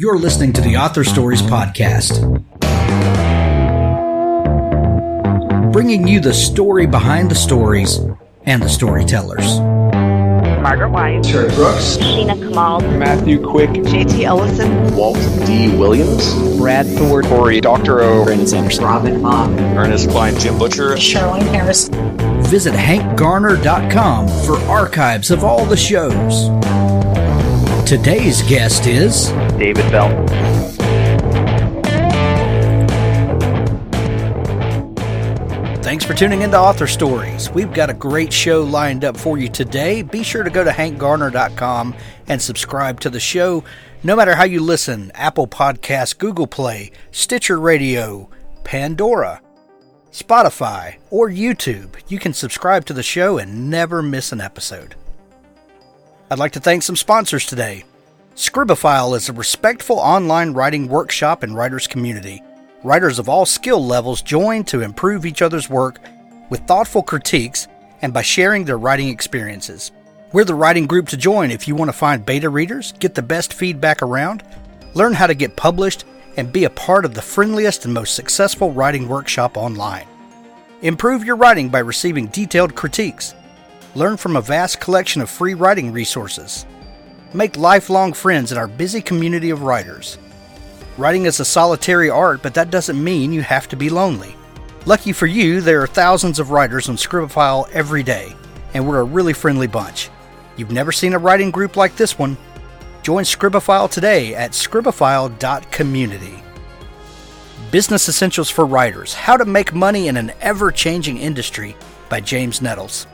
You're listening to the Author Stories Podcast, bringing you the story behind the stories and the storytellers. Margaret White, Terry Brooks, Sheena Kamal, Matthew Quick, JT Ellison, Walt D. Williams, Brad Thor, Corey, Dr. O, Brandon Sanderson, Robin Mom, Ernest Klein, Jim Butcher, Sherwin Harris. Visit hankgarner.com for archives of all the shows. Today's guest is David Bell. Thanks for tuning into Author Stories. We've got a great show lined up for you today. Be sure to go to hankgarner.com and subscribe to the show. No matter how you listen, Apple Podcasts, Google Play, Stitcher Radio, Pandora, Spotify, or YouTube, you can subscribe to the show and never miss an episode. I'd like to thank some sponsors today. Scribophile is a respectful online writing workshop and writers community. Writers of all skill levels join to improve each other's work with thoughtful critiques and by sharing their writing experiences. We're the writing group to join if you want to find beta readers, get the best feedback around, learn how to get published, and be a part of the friendliest and most successful writing workshop online. Improve your writing by receiving detailed critiques. Learn from a vast collection of free writing resources. Make lifelong friends in our busy community of writers. Writing is a solitary art, but that doesn't mean you have to be lonely. Lucky for you, there are thousands of writers on Scribophile every day, and we're a really friendly bunch. You've never seen a writing group like this one? Join Scribophile today at scribophile.community. Business Essentials for Writers: How to Make Money in an Ever-Changing Industry by James Nettles.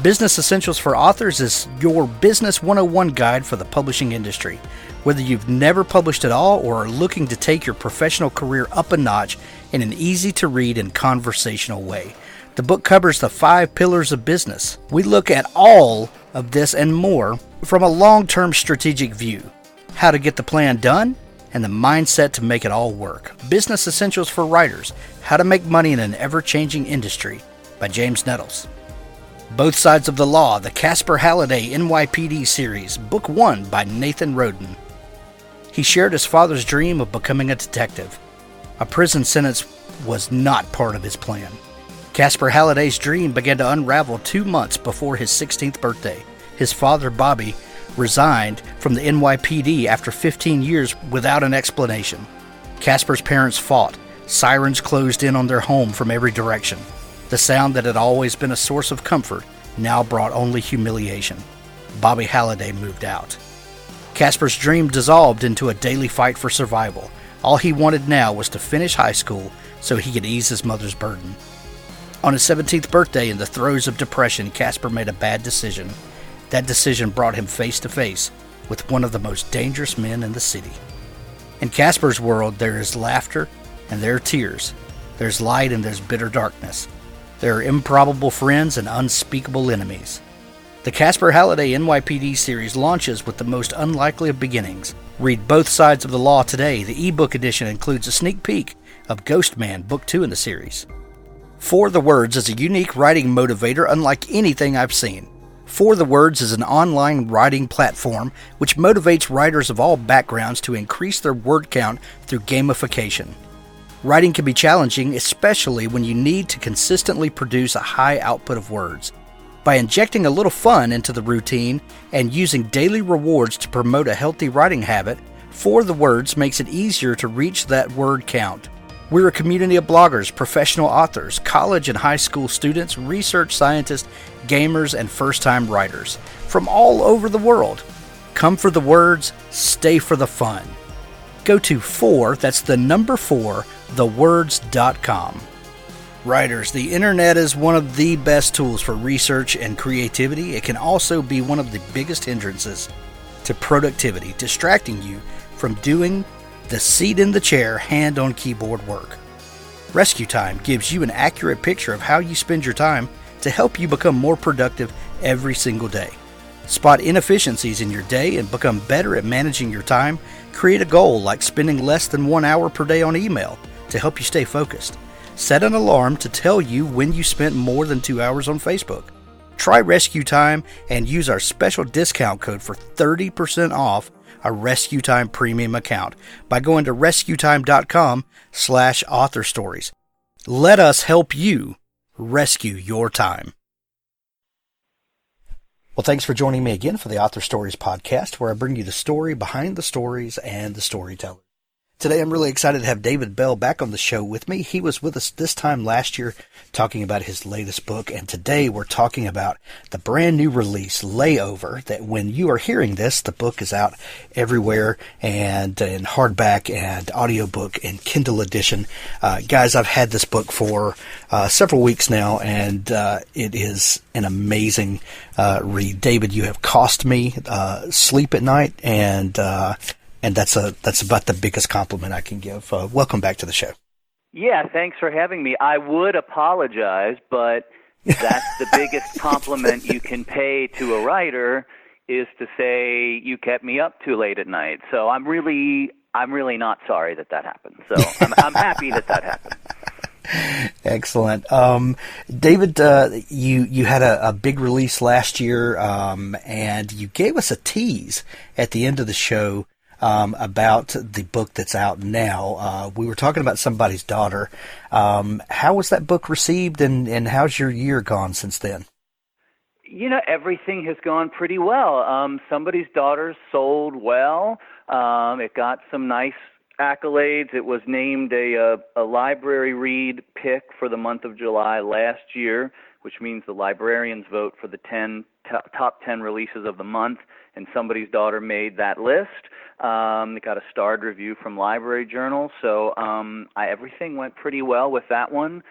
Business Essentials for Authors is your Business 101 guide for the publishing industry. Whether you've never published at all or are looking to take your professional career up a notch in an easy-to-read and conversational way, the book covers the 5 pillars of business. We look at all of this and more from a long-term strategic view, how to get the plan done, and the mindset to make it all work. Business Essentials for Writers: How to Make Money in an Ever-Changing Industry by James Nettles. Both Sides of the Law: The Casper Halliday NYPD Series, Book 1 by Nathan Roden. He shared his father's dream of becoming a detective. A prison sentence was not part of his plan. Casper Halliday's dream began to unravel 2 months before his 16th birthday. His father, Bobby, resigned from the NYPD after 15 years without an explanation. Casper's parents fought. Sirens closed in on their home from every direction. The sound that had always been a source of comfort now brought only humiliation. Bobby Halliday moved out. Casper's dream dissolved into a daily fight for survival. All he wanted now was to finish high school so he could ease his mother's burden. On his 17th birthday, in the throes of depression, Casper made a bad decision. That decision brought him face to face with one of the most dangerous men in the city. In Casper's world, there is laughter and there are tears. There's light and there's bitter darkness. There are improbable friends and unspeakable enemies. The Casper Halliday NYPD series launches with the most unlikely of beginnings. Read Both Sides of the Law today. The ebook edition includes a sneak peek of Ghost Man, Book 2 in the series. For the Words is a unique writing motivator unlike anything I've seen. For the Words is an online writing platform which motivates writers of all backgrounds to increase their word count through gamification. Writing can be challenging, especially when you need to consistently produce a high output of words. By injecting a little fun into the routine and using daily rewards to promote a healthy writing habit, For the Words makes it easier to reach that word count. We're a community of bloggers, professional authors, college and high school students, research scientists, gamers, and first-time writers from all over the world. Come for the words, stay for the fun. Go to 4, that's the number 4, thewords.com. Writers, the internet is one of the best tools for research and creativity. It can also be one of the biggest hindrances to productivity, distracting you from doing the seat in the chair, hand on keyboard work. Rescue Time gives you an accurate picture of how you spend your time to help you become more productive every single day. Spot inefficiencies in your day and become better at managing your time. Create a goal like spending less than 1 hour per day on email to help you stay focused. Set an alarm to tell you when you spent more than 2 hours on Facebook. Try Rescue Time and use our special discount code for 30% off a Rescue Time premium account by going to rescuetime.com/author stories. Let us help you rescue your time. Well, thanks for joining me again for the Author Stories podcast, where I bring you the story behind the stories and the storyteller. Today, I'm really excited to have David Bell back on the show with me. He was with us this time last year talking about his latest book, and today we're talking about the brand new release, Layover, that when you are hearing this, the book is out everywhere and in hardback and audiobook and Kindle edition. Guys, I've had this book for several weeks now, and it is an amazing read. David, you have cost me sleep at night, and that's about the biggest compliment I can give. Welcome back to the show. Yeah, thanks for having me. I would apologize, but that's the biggest compliment you can pay to a writer is to say you kept me up too late at night. So I'm really not sorry that happened. So I'm happy that happened. Excellent. David, you had a big release last year, and you gave us a tease at the end of the show about the book that's out now. We were talking about Somebody's Daughter. How was that book received, and how's your year gone since then? You know, everything has gone pretty well. Somebody's Daughter sold well. It got some nice accolades. It was named a library read pick for the month of July last year, which means the librarians vote for the top 10 releases of the month, and Somebody's Daughter made that list. It got a starred review from Library Journal, so everything went pretty well with that one.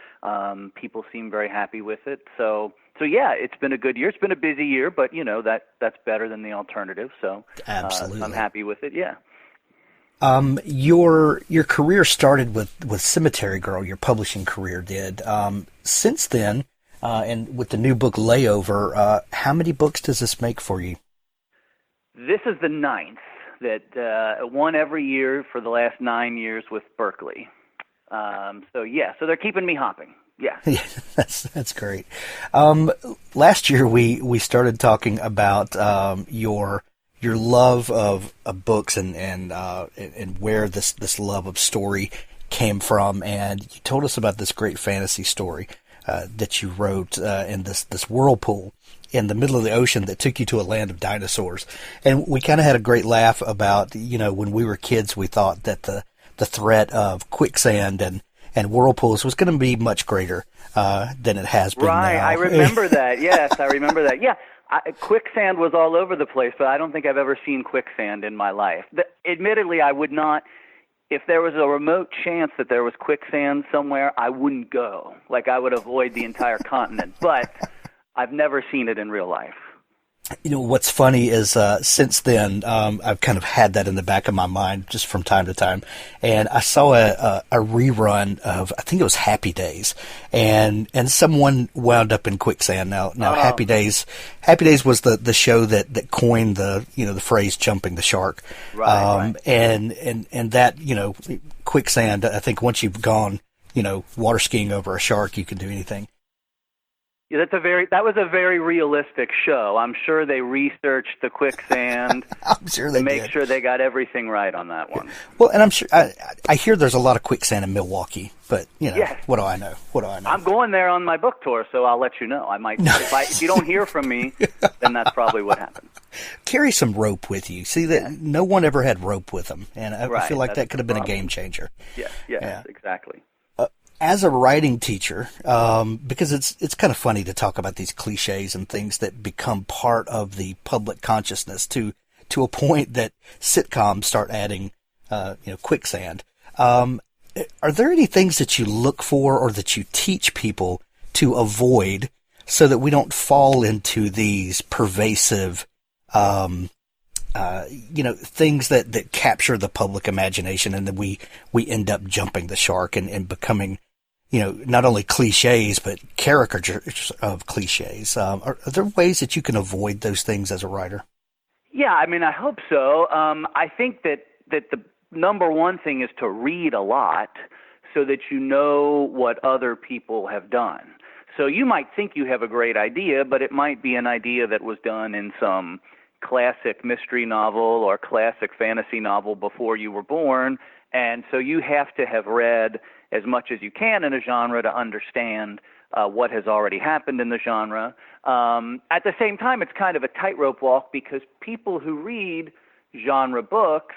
People seem very happy with it. So yeah, it's been a good year. It's been a busy year, but you know that's better than the alternative. So absolutely, I'm happy with it. Yeah. Your career started with Cemetery Girl. Your publishing career did. Since then, and with the new book Layover, how many books does this make for you? This is the 9th. That one every year for the last 9 years with Berkeley. So they're keeping me hopping. Yeah. Yeah, that's great. Last year we started talking about your love of books and where this love of story came from, and you told us about this great fantasy story that you wrote in this whirlpool in the middle of the ocean that took you to a land of dinosaurs. And we kind of had a great laugh about, when we were kids, we thought that the threat of quicksand and whirlpools was going to be much greater than it has been right, now. I remember that. Yes, I remember that. Yeah, quicksand was all over the place, but I don't think I've ever seen quicksand in my life. Admittedly, I would not. If there was a remote chance that there was quicksand somewhere, I wouldn't go. Like, I would avoid the entire continent. But I've never seen it in real life. What's funny is since then, I've kind of had that in the back of my mind just from time to time. And I saw a rerun of, I think it was Happy Days, and someone wound up in quicksand. Now Happy Days was the show that coined the phrase "jumping the shark." Right. And that quicksand. I think once you've gone water skiing over a shark, you can do anything. Yeah, that was a very realistic show. I'm sure they researched the quicksand I'm sure they to make did. sure they got everything right on that one. Well, and I'm sure I hear there's a lot of quicksand in Milwaukee, but Yes. What do I know? I'm going there on my book tour, so I'll let you know. I might if you don't hear from me, then that's probably what happened. Carry some rope with you. See that no one ever had rope with them, and I feel like that's that could have been a problem. game changer. Yeah, exactly. As a writing teacher, because it's kind of funny to talk about these cliches and things that become part of the public consciousness to a point that sitcoms start adding, quicksand. Are there any things that you look for or that you teach people to avoid so that we don't fall into these pervasive, things that capture the public imagination, and then we end up jumping the shark and becoming, not only cliches, but caricatures of cliches. Are there ways that you can avoid those things as a writer? Yeah, I mean, I hope so. I think that the number one thing is to read a lot so that you know what other people have done. So you might think you have a great idea, but it might be an idea that was done in some classic mystery novel or classic fantasy novel before you were born. And so you have to have read as much as you can in a genre to understand what has already happened in the genre. At the same time, it's kind of a tightrope walk because people who read genre books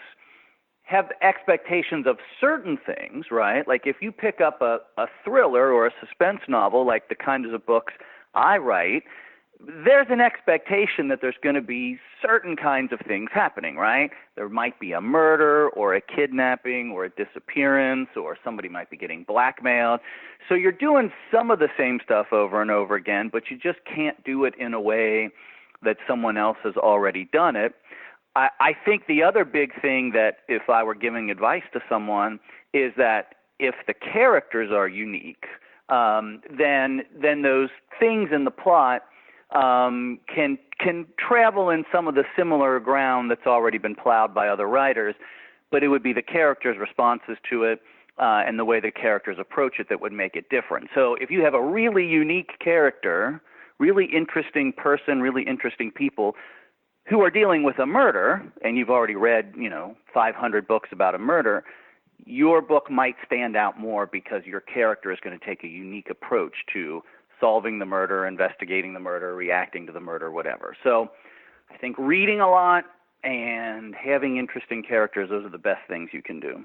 have expectations of certain things, right? Like if you pick up a thriller or a suspense novel, like the kinds of books I write, there's an expectation that there's going to be certain kinds of things happening, right? There might be a murder or a kidnapping or a disappearance, or somebody might be getting blackmailed. So you're doing some of the same stuff over and over again, but you just can't do it in a way that someone else has already done it. I think the other big thing that if I were giving advice to someone is that if the characters are unique, then those things in the plot can travel in some of the similar ground that's already been plowed by other writers, but it would be the characters' responses to it and the way the characters approach it that would make it different. So if you have a really unique character, really interesting person, really interesting people who are dealing with a murder, and you've already read, 500 books about a murder, your book might stand out more because your character is going to take a unique approach to solving the murder, investigating the murder, reacting to the murder, whatever. So I think reading a lot and having interesting characters, those are the best things you can do.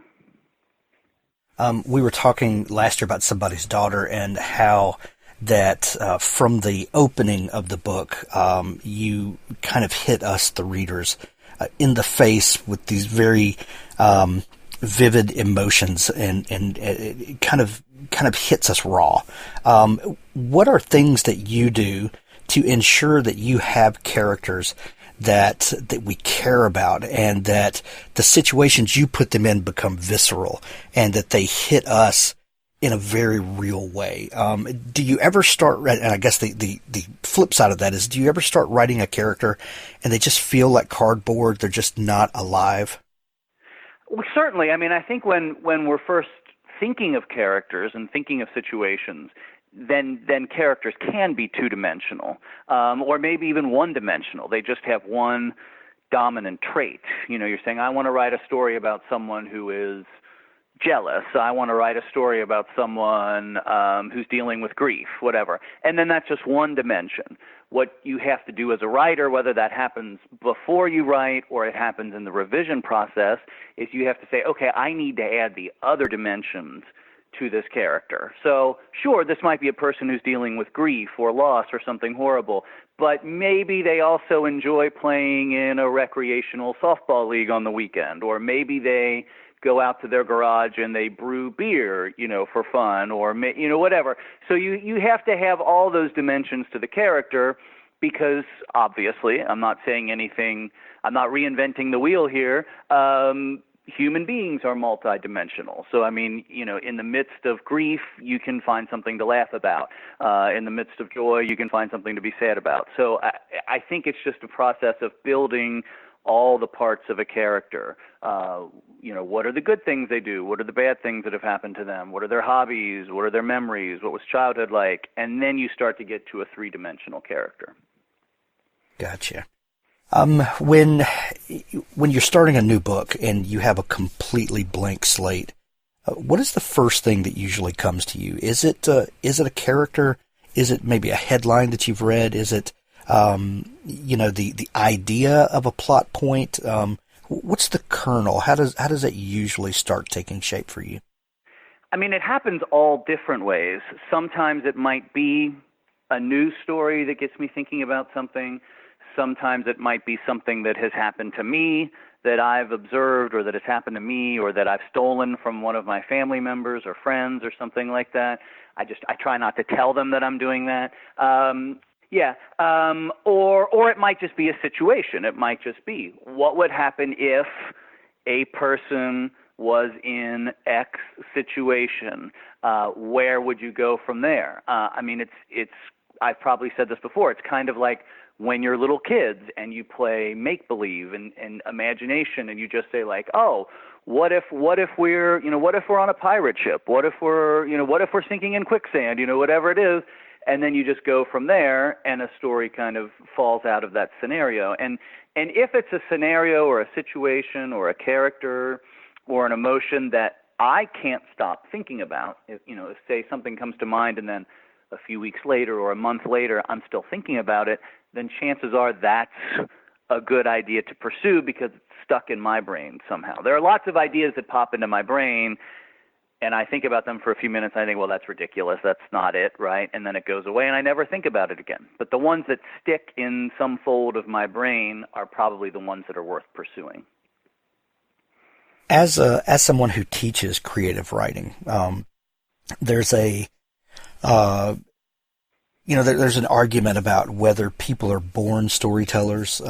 We were talking last year about Somebody's Daughter and how that from the opening of the book, you kind of hit us, the readers, in the face with these very vivid emotions, and it kind of hits us raw. What are things that you do to ensure that you have characters that we care about, and that the situations you put them in become visceral, and that they hit us in a very real way? Do you ever start, and I guess the flip side of that is, do you ever start writing a character and they just feel like cardboard, they're just not alive? Well, certainly. I mean, I think when we're first thinking of characters and thinking of situations, then characters can be two-dimensional, or maybe even one-dimensional. They just have one dominant trait. You're saying, I want to write a story about someone who is jealous. I want to write a story about someone who's dealing with grief, whatever. And then that's just one dimension. What you have to do as a writer, whether that happens before you write or it happens in the revision process, is you have to say, okay, I need to add the other dimensions to this character. So sure, this might be a person who's dealing with grief or loss or something horrible, but maybe they also enjoy playing in a recreational softball league on the weekend, or maybe they go out to their garage and they brew beer, for fun, or, whatever. So you have to have all those dimensions to the character, because obviously, I'm not saying anything, I'm not reinventing the wheel here. Human beings are multidimensional. So, I mean, in the midst of grief, you can find something to laugh about. In the midst of joy, you can find something to be sad about. So I think it's just a process of building all the parts of a character. What are the good things they do? What are the bad things that have happened to them? What are their hobbies? What are their memories? What was childhood like? And then you start to get to a three-dimensional character. Gotcha. When you're starting a new book and you have a completely blank slate, what is the first thing that usually comes to you? Is it a character? Is it maybe a headline that you've read? Is it the idea of a plot point? What's the kernel? How does it usually start taking shape for you? I mean, it happens all different ways. Sometimes it might be a news story that gets me thinking about something. Sometimes it might be something that has happened to me that I've observed, or that has happened to me, or that I've stolen from one of my family members or friends or something like that. I try not to tell them that I'm doing that. Or it might just be a situation. It might just be, what would happen if a person was in X situation? Where would you go from there? I mean, it's. I've probably said this before. It's kind of like when you're little kids and you play make-believe and imagination, and you just say like, oh, what if we're on a pirate ship? What if we're sinking in quicksand? Whatever it is. and then you just go from there, and a story kind of falls out of that scenario. And if it's a scenario or a situation or a character or an emotion that I can't stop thinking about, if say something comes to mind and then a few weeks later or a month later I'm still thinking about it, then chances are that's a good idea to pursue because it's stuck in my brain somehow. There are lots of ideas that pop into my brain, and I think about them for a few minutes, and I think, well, that's ridiculous. That's not it, right? And then it goes away, and I never think about it again. But the ones that stick in some fold of my brain are probably the ones that are worth pursuing. As someone who teaches creative writing, there's there's an argument about whether people are born storytellers.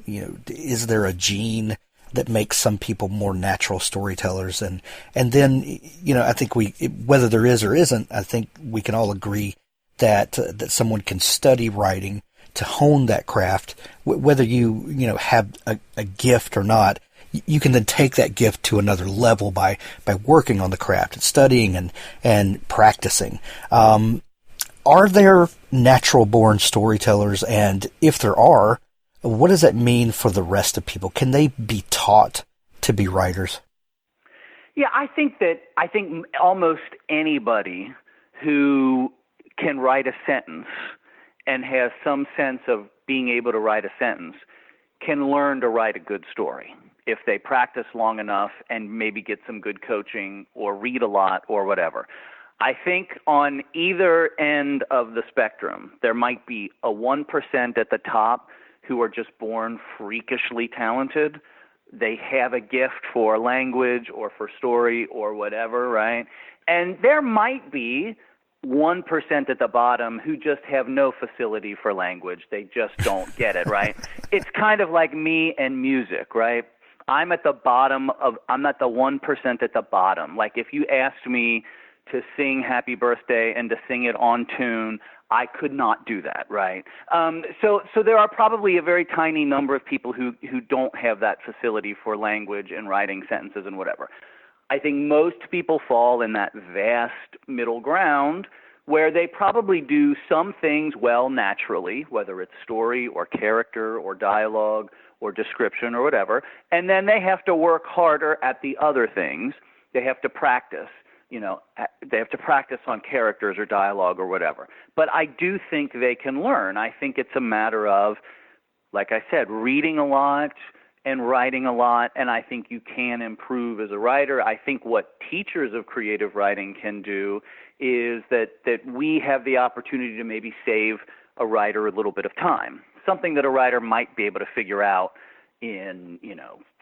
Is there a gene that makes some people more natural storytellers? And then, I think whether there is or isn't, I think we can all agree that someone can study writing to hone that craft. Whether you have a gift or not, you can then take that gift to another level by working on the craft and studying and practicing. Are there natural born storytellers? And if there are, what does that mean for the rest of people? Can they be taught to be writers? Yeah, I think almost anybody who can write a sentence and has some sense of being able to write a sentence can learn to write a good story if they practice long enough and maybe get some good coaching or read a lot or whatever. I think on either end of the spectrum, there might be a 1% at the top who are just born freakishly talented. They have a gift for language or for story or whatever, right? And there might be 1% at the bottom who just have no facility for language. They just don't get it, right? It's kind of like me and music, right? I'm not the 1% at the bottom. Like if you asked me to sing Happy Birthday and to sing it on tune, I could not do that, right? So there are probably a very tiny number of people who don't have that facility for language and writing sentences and whatever. I think most people fall in that vast middle ground where they probably do some things well naturally, whether it's story or character or dialogue or description or whatever, and then they have to work harder at the other things. They have to practice. They have to practice on characters or dialogue or whatever. But I do think they can learn. I think it's a matter of, like I said, reading a lot and writing a lot, and I think you can improve as a writer. I think what teachers of creative writing can do is that we have the opportunity to maybe save a writer a little bit of time, something that a writer might be able to figure out in,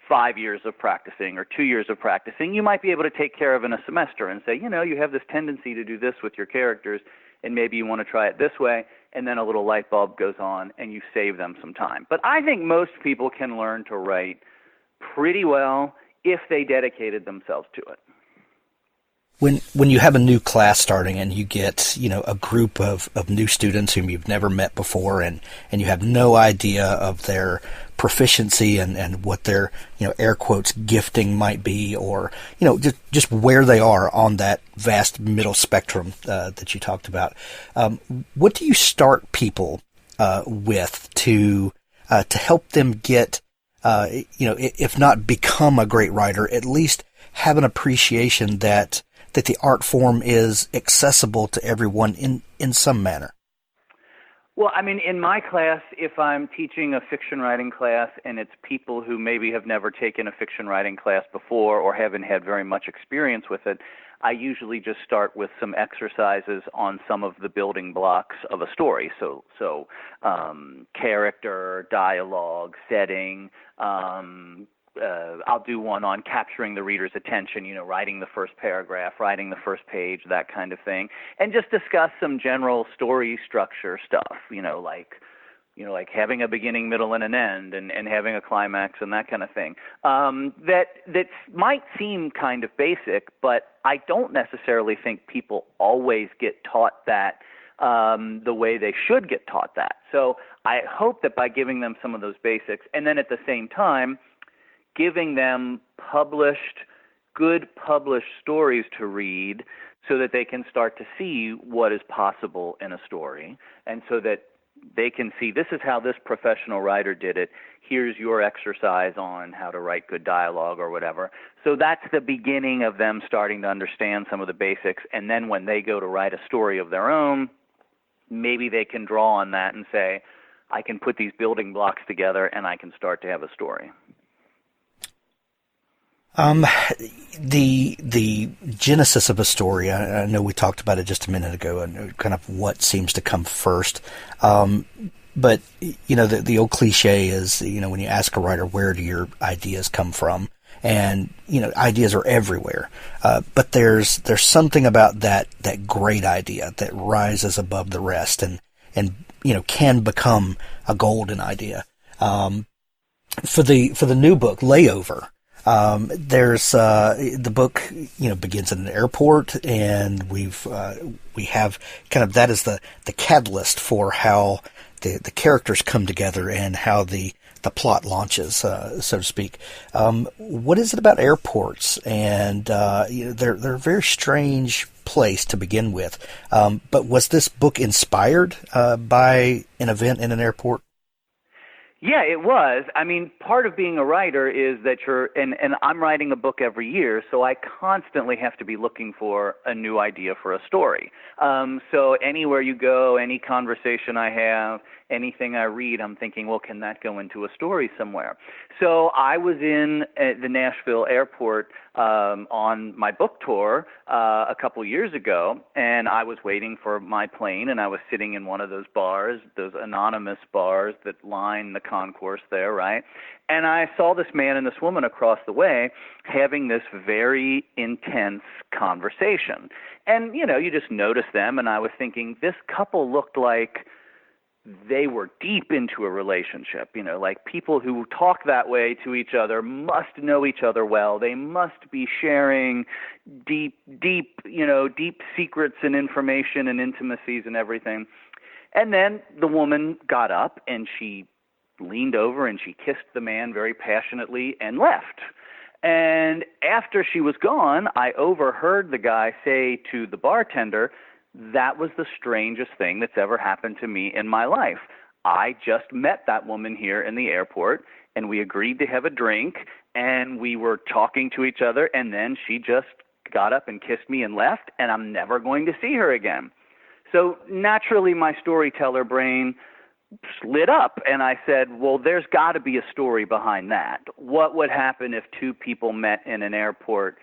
5 years of practicing or 2 years of practicing. You might be able to take care of in a semester and say, you have this tendency to do this with your characters, and maybe you want to try it this way, and then a little light bulb goes on and you save them some time. But I think most people can learn to write pretty well if they dedicated themselves to it. When you have a new class starting and you get, a group of new students whom you've never met before and you have no idea of their proficiency and what their, air quotes, gifting might be, or, just where they are on that vast middle spectrum that you talked about. What do you start people with to help them get, if not become a great writer, at least have an appreciation that the art form is accessible to everyone in some manner? Well, in my class, if I'm teaching a fiction writing class and it's people who maybe have never taken a fiction writing class before or haven't had very much experience with it, I usually just start with some exercises on some of the building blocks of a story. So character, dialogue, setting. I'll do one on capturing the reader's attention, writing the first paragraph, writing the first page, that kind of thing, and just discuss some general story structure stuff, like having a beginning, middle, and an end, and having a climax and that kind of thing. That might seem kind of basic, but I don't necessarily think people always get taught that the way they should get taught that. So I hope that by giving them some of those basics, and then at the same time giving them good published stories to read so that they can start to see what is possible in a story, and so that they can see this is how this professional writer did it. Here's your exercise on how to write good dialogue or whatever. So that's the beginning of them starting to understand some of the basics. And then when they go to write a story of their own, maybe they can draw on that and say, I can put these building blocks together and I can start to have a story. The genesis of a story, I know we talked about it just a minute ago, and kind of what seems to come first. But, the old cliche is, when you ask a writer, where do your ideas come from? And, ideas are everywhere. But there's something about that great idea that rises above the rest and can become a golden idea. For the new book, Layover, there's the book begins in an airport, and we have kind of that is the catalyst for how the characters come together and how the plot launches, so to speak. What is it about airports? And they're a very strange place to begin with. But was this book inspired by an event in an airport? Yeah, it was. I mean, part of being a writer is that and I'm writing a book every year, so I constantly have to be looking for a new idea for a story. So anywhere you go, any conversation I have, anything I read, I'm thinking, well, can that go into a story somewhere? So I was in the Nashville airport on my book tour a couple years ago, and I was waiting for my plane, and I was sitting in one of those bars, those anonymous bars that line the concourse there, right? And I saw this man and this woman across the way having this very intense conversation. And, you just notice them, and I was thinking, this couple looked like they were deep into a relationship, like people who talk that way to each other must know each other well. They must be sharing deep secrets and information and intimacies and everything. And then the woman got up and she leaned over and she kissed the man very passionately and left. And after she was gone, I overheard the guy say to the bartender, that was the strangest thing that's ever happened to me in my life. I just met that woman here in the airport, and we agreed to have a drink, and we were talking to each other, and then she just got up and kissed me and left, and I'm never going to see her again. So naturally, my storyteller brain lit up, and I said, well, there's got to be a story behind that. What would happen if two people met in an airport,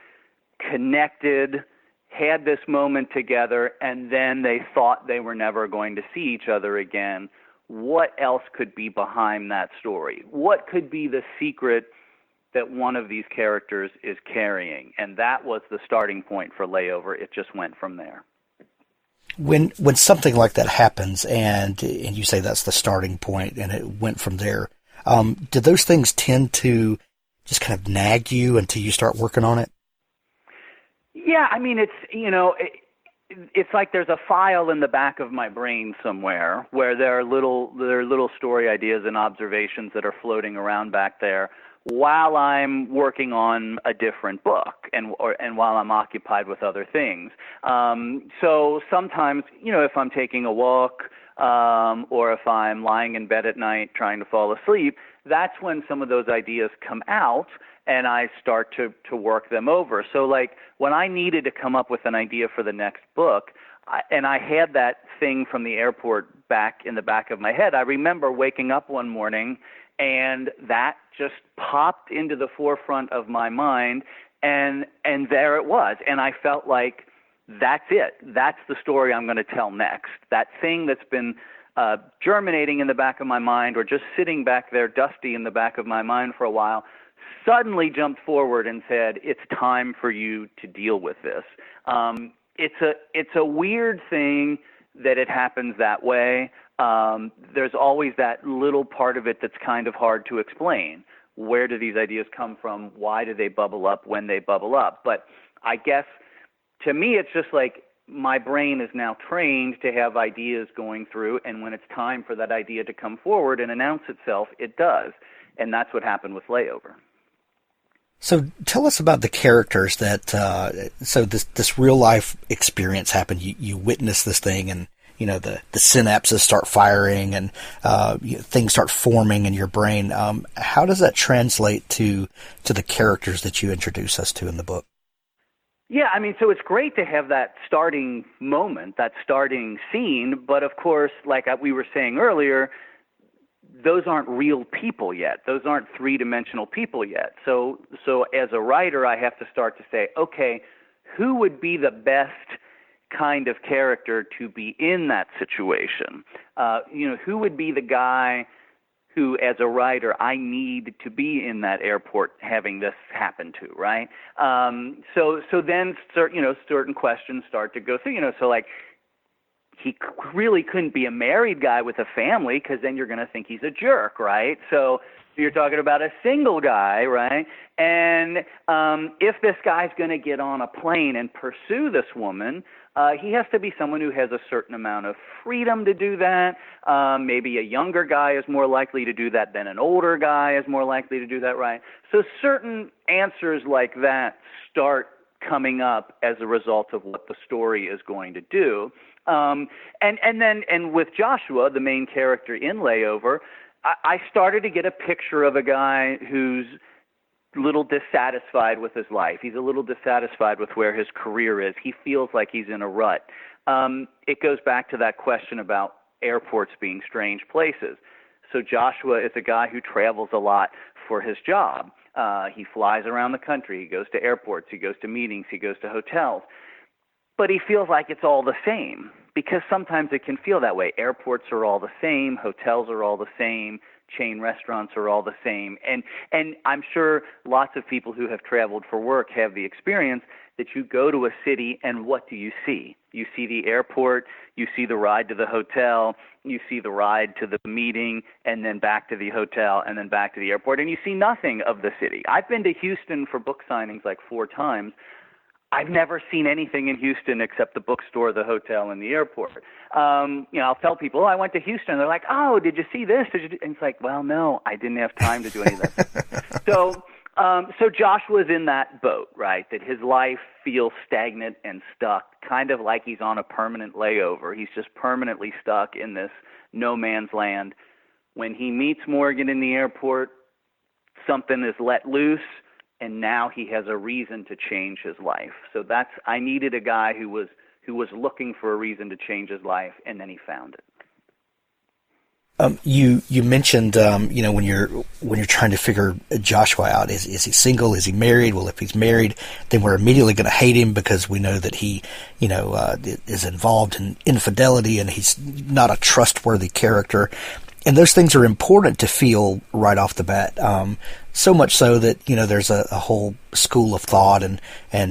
connected, had this moment together, and then they thought they were never going to see each other again? What else could be behind that story? What could be the secret that one of these characters is carrying? And that was the starting point for Layover. It just went from there. When something like that happens, and you say that's the starting point, and it went from there, do those things tend to just kind of nag you until you start working on it? Yeah, I mean, it's like there's a file in the back of my brain somewhere where there are little story ideas and observations that are floating around back there while I'm working on a different book and while I'm occupied with other things. So sometimes, if I'm taking a walk or if I'm lying in bed at night trying to fall asleep, that's when some of those ideas come out and I start to work them over. So like when I needed to come up with an idea for the next book, and I had that thing from the airport back in the back of my head, I remember waking up one morning and that just popped into the forefront of my mind, and there it was. And I felt like that's it. That's the story I'm going to tell next. That thing that's been germinating in the back of my mind or just sitting back there dusty in the back of my mind for a while suddenly jumped forward and said, it's time for you to deal with this. It's a weird thing that it happens that way. There's always that little part of it that's kind of hard to explain. Where do these ideas come from? Why do they bubble up when they bubble up? But I guess to me it's just like my brain is now trained to have ideas going through, and when it's time for that idea to come forward and announce itself, it does. And that's what happened with Layover. So tell us about the characters that, so this real life experience happened. You witness this thing and, the synapses start firing and, things start forming in your brain. How does that translate to the characters that you introduce us to in the book? Yeah, I mean, so it's great to have that starting moment, that starting scene, but of course, like we were saying earlier, those aren't real people yet. Those aren't three-dimensional people yet. So as a writer, I have to start to say, okay, who would be the best kind of character to be in that situation? Who would be the guy who, as a writer, I need to be in that airport having this happen to, right? So then, certain questions start to go through, so like, he really couldn't be a married guy with a family because then you're going to think he's a jerk, right? So you're talking about a single guy, right? And if this guy's going to get on a plane and pursue this woman, he has to be someone who has a certain amount of freedom to do that. Maybe a younger guy is more likely to do that than an older guy is more likely to do that, right? So certain answers like that start coming up as a result of what the story is going to do. And with Joshua, the main character in Layover, I started to get a picture of a guy who's a little dissatisfied with his life. He's a little dissatisfied with where his career is. He feels like he's in a rut. It goes back to that question about airports being strange places. So Joshua is a guy who travels a lot for his job. He flies around the country. He goes to airports. He goes to meetings. He goes to hotels. But he feels like it's all the same because sometimes it can feel that way. Airports are all the same. Hotels are all the same. Chain restaurants are all the same. And I'm sure lots of people who have traveled for work have the experience that you go to a city and what do you see? You see the airport, you see the ride to the hotel, you see the ride to the meeting, and then back to the hotel, and then back to the airport, and you see nothing of the city. I've been to Houston for book signings like 4 times. I've never seen anything in Houston except the bookstore, the hotel, and the airport. I'll tell people, I went to Houston. They're like, oh, did you see this? And it's like, well, no, I didn't have time to do any of that. So Joshua's in that boat, right, that his life feels stagnant and stuck, kind of like he's on a permanent layover. He's just permanently stuck in this no man's land. When he meets Morgan in the airport, something is let loose, and now he has a reason to change his life. So I needed a guy who was looking for a reason to change his life, and then he found it. You mentioned when you're trying to figure Joshua out, is he single? Is he married? Well, if he's married, then we're immediately going to hate him because we know that he is involved in infidelity and he's not a trustworthy character. And those things are important to feel right off the bat. So much so that, there's a whole school of thought and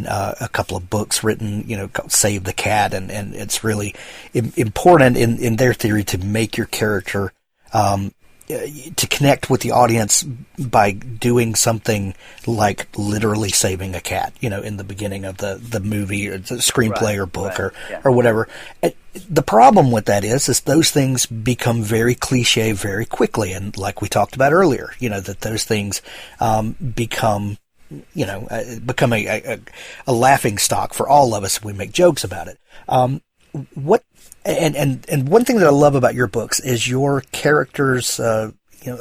a couple of books written, called Save the Cat. And it's really important in their theory to make your character, to connect with the audience by doing something like literally saving a cat, in the beginning of the movie or the screenplay or book or whatever. The problem with that is those things become very cliche very quickly. And like we talked about earlier, that those things, become a laughing stock for all of us. We make jokes about it. And one thing that I love about your books is your characters. A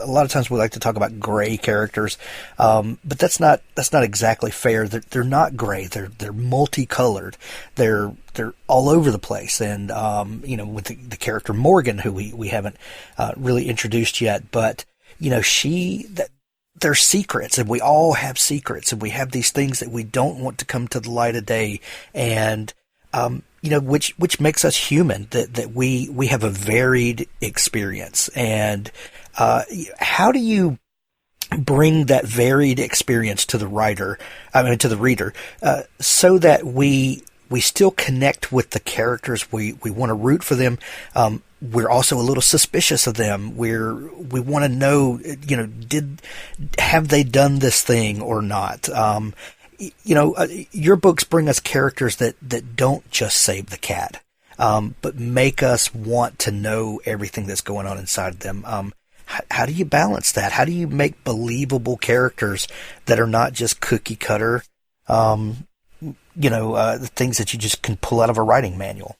lot of times we like to talk about gray characters, but that's not exactly fair. They're not gray. They're multicolored. They're all over the place. And with the character Morgan, who we haven't really introduced yet, but they're secrets, and we all have secrets, and we have these things that we don't want to come to the light of day, and which makes us human, that we have a varied experience. And how do you bring that varied experience to the reader, so that we still connect with the characters? We want to root for them. We're also a little suspicious of them. We want to know, have they done this thing or not? Your books bring us characters that don't just save the cat, but make us want to know everything that's going on inside them. how do you balance that? How do you make believable characters that are not just cookie cutter, the things that you just can pull out of a writing manual?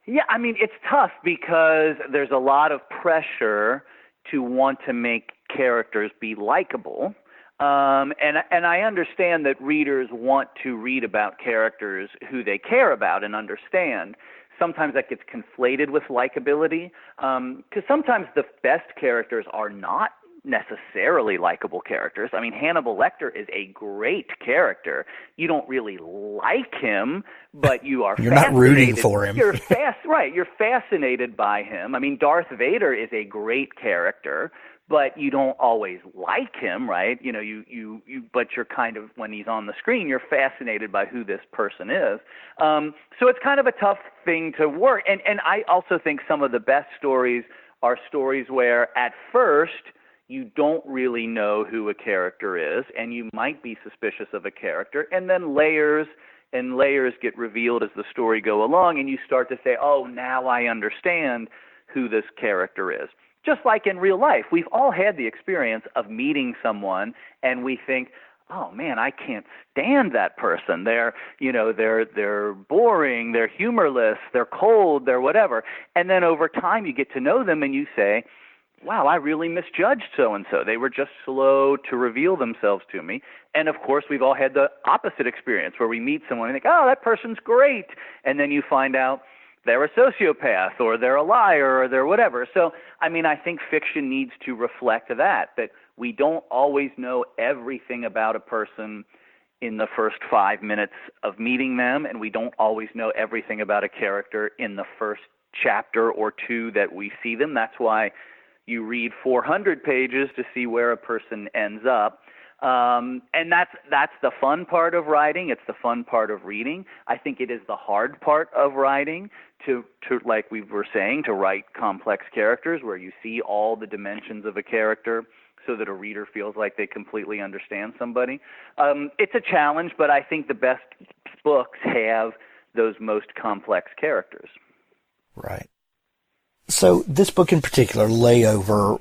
Yeah, I mean, it's tough because there's a lot of pressure to want to make characters be likable. And I understand that readers want to read about characters who they care about and understand. Sometimes that gets conflated with likability, because sometimes the best characters are not necessarily likable characters. I mean, Hannibal Lecter is a great character. You don't really like him, but you are You're not rooting for him. Right. You're fascinated by him. I mean, Darth Vader is a great character, but you don't always like him, right? But you're kind of, when he's on the screen, you're fascinated by who this person is. So it's kind of a tough thing to work. And I also think some of the best stories are stories where at first you don't really know who a character is, and you might be suspicious of a character, and then layers and layers get revealed as the story go along, and you start to say, oh, now I understand who this character is. Just like in real life, we've all had the experience of meeting someone, and we think, oh man, I can't stand that person. They're boring, they're humorless, they're cold, they're whatever. And then over time you get to know them and you say, wow, I really misjudged so-and-so. They were just slow to reveal themselves to me. And of course, we've all had the opposite experience where we meet someone and think, oh, that person's great. And then you find out they're a sociopath or they're a liar or they're whatever. So, I mean, I think fiction needs to reflect that we don't always know everything about a person in the first 5 minutes of meeting them, and we don't always know everything about a character in the first chapter or two that we see them. That's why you read 400 pages to see where a person ends up. And that's the fun part of writing. It's the fun part of reading. I think it is the hard part of writing to like we were saying, to write complex characters where you see all the dimensions of a character so that a reader feels like they completely understand somebody. It's a challenge, but I think the best books have those most complex characters. Right. So this book in particular, Layover,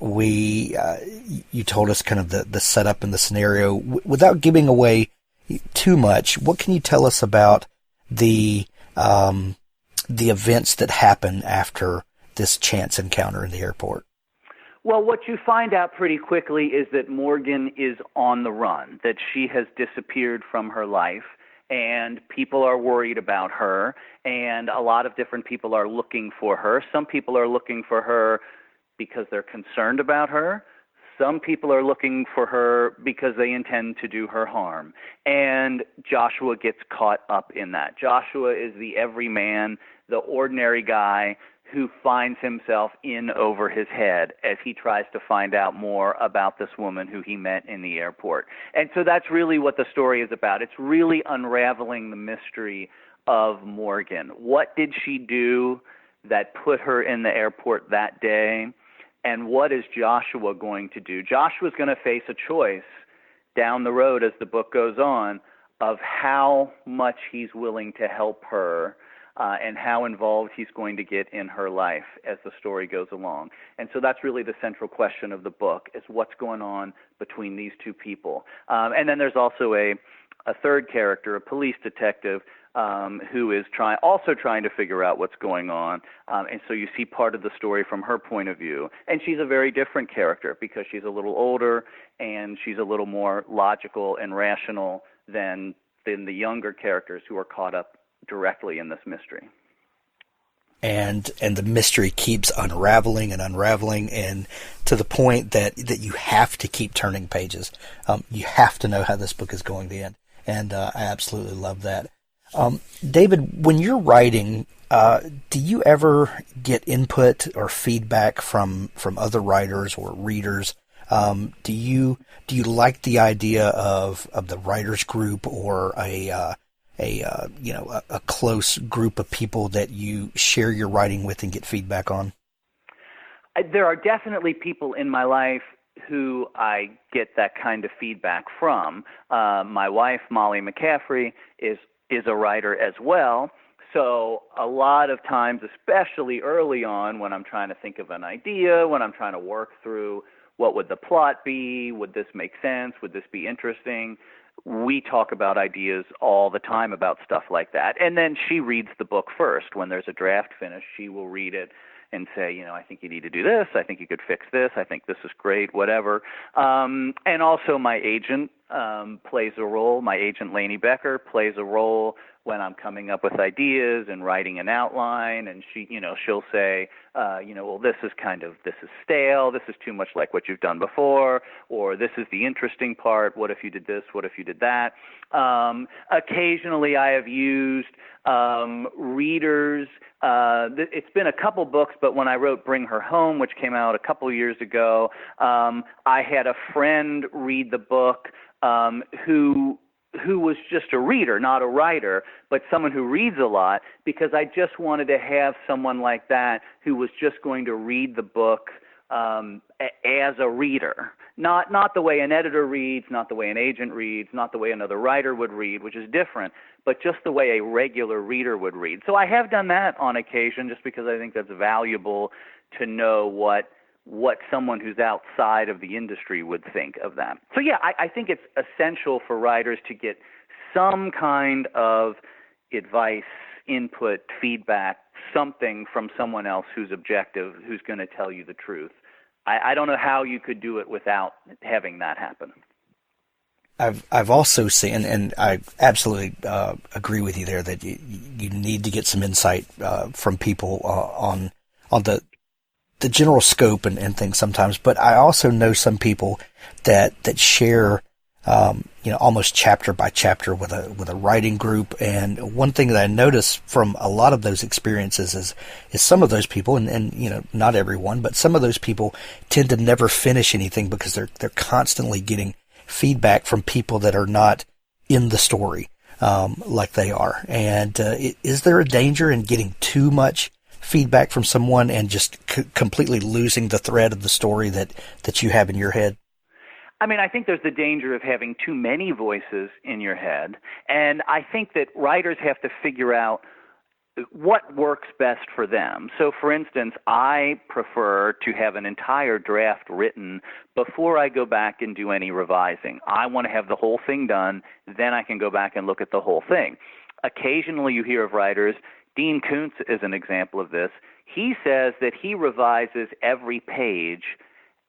you told us kind of the setup and the scenario. Without giving away too much, what can you tell us about the events that happen after this chance encounter in the airport? Well, what you find out pretty quickly is that Morgan is on the run, that she has disappeared from her life, and people are worried about her, and a lot of different people are looking for her. Some people are looking for her because they're concerned about her. Some people are looking for her because they intend to do her harm. And Joshua gets caught up in that. Joshua is the everyman, the ordinary guy who finds himself in over his head as he tries to find out more about this woman who he met in the airport. And so that's really what the story is about. It's really unraveling the mystery of Morgan. What did she do that put her in the airport that day? And what is Joshua going to do? Joshua's going to face a choice down the road as the book goes on of how much he's willing to help her and how involved he's going to get in her life as the story goes along. And so that's really the central question of the book, is what's going on between these two people. And then there's also a third character, a police detective, who is also trying to figure out what's going on. And so you see part of the story from her point of view. And she's a very different character because she's a little older and she's a little more logical and rational than the younger characters who are caught up directly in this mystery. And the mystery keeps unraveling and to the point that you have to keep turning pages. You have to know how this book is going to end. And I absolutely love that. David, when you're writing, do you ever get input or feedback from other writers or readers? Do you like the idea of the writers group or a close group of people that you share your writing with and get feedback on? There are definitely people in my life who I get that kind of feedback from. My wife, Molly McCaffrey, is a writer as well. So a lot of times, especially early on when I'm trying to think of an idea, when I'm trying to work through what would the plot be, would this make sense, would this be interesting, we talk about ideas all the time about stuff like that. And then she reads the book first. When there's a draft finished, she will read it and say, I think you need to do this. I think you could fix this. I think this is great, whatever. And also my agent plays a role. My agent, Lainey Becker, plays a role when I'm coming up with ideas and writing an outline. And she'll say, well, this is stale. This is too much like what you've done before. Or this is the interesting part. What if you did this? What if you did that? Occasionally I have used readers. It's been a couple books, but when I wrote Bring Her Home, which came out a couple years ago, I had a friend read the book who was just a reader, not a writer, but someone who reads a lot, because I just wanted to have someone like that who was just going to read the book as a reader. Not the way an editor reads, not the way an agent reads, not the way another writer would read, which is different, but just the way a regular reader would read. So I have done that on occasion just because I think that's valuable to know what someone who's outside of the industry would think of that. So yeah, I think it's essential for writers to get some kind of advice, input, feedback, something from someone else who's objective, who's going to tell you the truth. I don't know how you could do it without having that happen. I've also seen, and I absolutely agree with you there, that you need to get some insight from people on the general scope and things sometimes. But I also know some people that share almost chapter by chapter with a writing group. And one thing that I notice from a lot of those experiences is some of those people, and not everyone, but some of those people tend to never finish anything because they're constantly getting feedback from people that are not in the story like they are. And is there a danger in getting too much feedback from someone and just completely losing the thread of the story that you have in your head? I mean, I think there's the danger of having too many voices in your head, and I think that writers have to figure out what works best for them. So, for instance, I prefer to have an entire draft written before I go back and do any revising. I want to have the whole thing done, then I can go back and look at the whole thing. Occasionally you hear of writers, Dean Koontz is an example of this. He says that he revises every page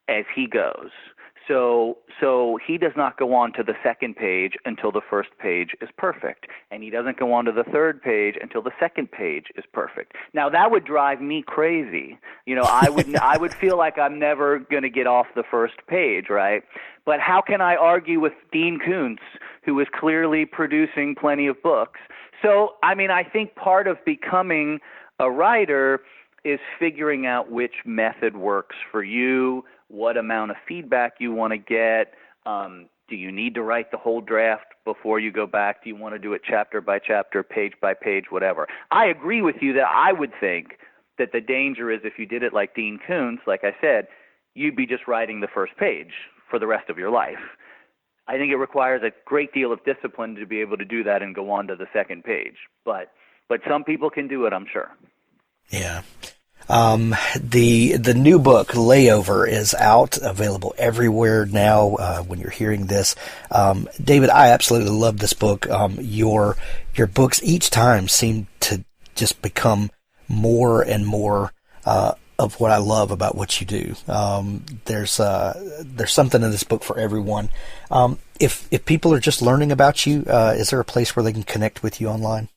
as he goes. So he does not go on to the second page until the first page is perfect, and he doesn't go on to the third page until the second page is perfect. Now that would drive me crazy. I would feel like I'm never going to get off the first page, right? But how can I argue with Dean Koontz, who is clearly producing plenty of books? So, I mean, I think part of becoming a writer is figuring out which method works for you, what amount of feedback you want to get. Do you need to write the whole draft before you go back? Do you want to do it chapter by chapter, page by page, whatever? I agree with you that I would think that the danger is if you did it like Dean Koontz, like I said, you'd be just writing the first page for the rest of your life. I think it requires a great deal of discipline to be able to do that and go on to the second page. But some people can do it, I'm sure. Yeah. The new book, Layover, is out, available everywhere now when you're hearing this. David, I absolutely love this book. Your books each time seem to just become more and more of what I love about what you do. There's something in this book for everyone. If people are just learning about you, is there a place where they can connect with you online?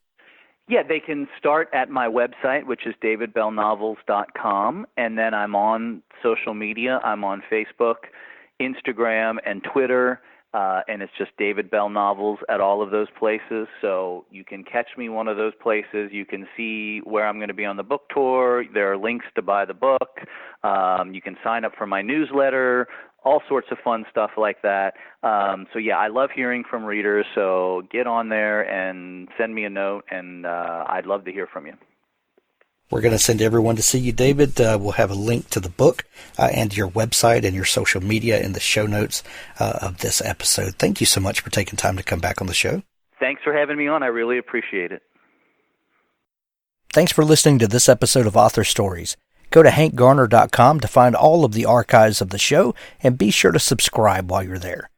Yeah, they can start at my website, which is davidbellnovels.com, and then I'm on social media. I'm on Facebook, Instagram, and Twitter, and it's just David Bell Novels at all of those places. So you can catch me one of those places. You can see where I'm going to be on the book tour. There are links to buy the book. You can sign up for my newsletter, all sorts of fun stuff like that. So yeah, I love hearing from readers, so get on there and send me a note, and I'd love to hear from you. We're going to send everyone to see you, David. We'll have a link to the book and your website and your social media in the show notes of this episode. Thank you so much for taking time to come back on the show. Thanks for having me on. I really appreciate it. Thanks for listening to this episode of Author Stories. Go to hankgarner.com to find all of the archives of the show, and be sure to subscribe while you're there.